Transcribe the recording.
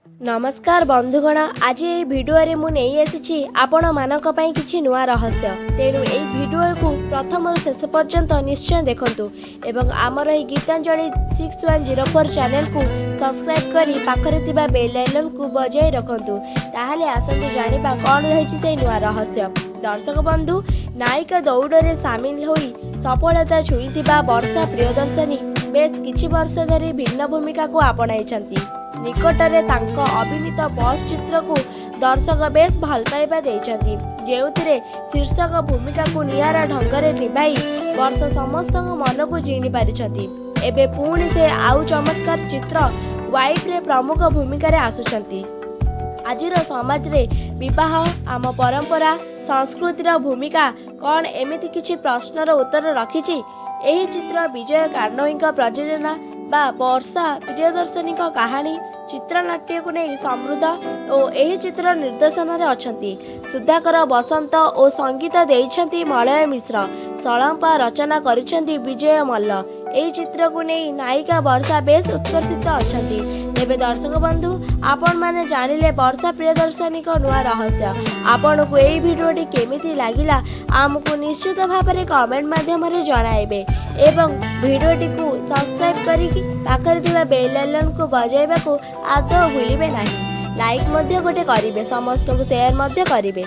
नमस्कार बंधुगण, आज ये भिडियो मु नहीं आसी आपण मानक पई किछि नुआ रहस्य। तेणु ये भिडियो को प्रथम शेष पर्यंत निश्चय देखंतु एवं आमर ये गीतांजलि 6104 चैनल को सब्सक्राइब करी पाखरे तिबा बेल आइकन को बजाय रखंतु। ताहले आसंतु जानिबा कोन रहिछि से नुआ रहस्य। दर्शक बंधु, नायिका दौड़े सामिल होई सफलता छुईथिबा वर्षा प्रियदर्शनी बेस किछि वर्ष धरि भिन्न भूमिका को आपणाइछंती। निकटरे तांको अभिनीत बस चित्र को दर्शक बेस भल पाइबा देइछंती, जेउथिरे शीर्षक भूमिका को नियारा ढंगरे निभाई वर्ष समस्त मन को जिणी पारिछंती। एबे पुणी से आउ चमत्कार चित्र वाइफ रे प्रमुख भूमिका रे आसुछंती। आजिर समाज रे विवाह आम परंपरा संस्कृतिर भूमिका कौन एमिति किछि प्रश्नर उत्तर रखिछि। एही चित्र विजय कार्णोई प्रयोजना बा वर्षा प्रियदर्शनी कहानी चित्रनाट्य को नहीं समृद्ध और यही चित्र निर्देशन रे अछंती सुधाकर बसंत और संगीत देइछंती मलय मिश्र। सलंपा रचना करिछंती विजय मल्ल। एही चित्र को नहीं नायिका वर्षा बेस उत्कर्षित अछंती। तेबे दर्शक बंधु, आपण माने जानिले वर्षा प्रियदर्शनी को नुआ रहस्य। आपण को एही भिडियोटी केमिति लागिला आमको निश्चित भाव में कमेंट माध्यम रे जणाइबे एवं भिडियोटी को सब्सक्राइब करिकि पाखरे थिबा बेल आइकन को बजाइबा को आदौ भूलिबे नाही। लाइक मध्य गोटे करिवे, समस्त को शेयर मध्य करिवे।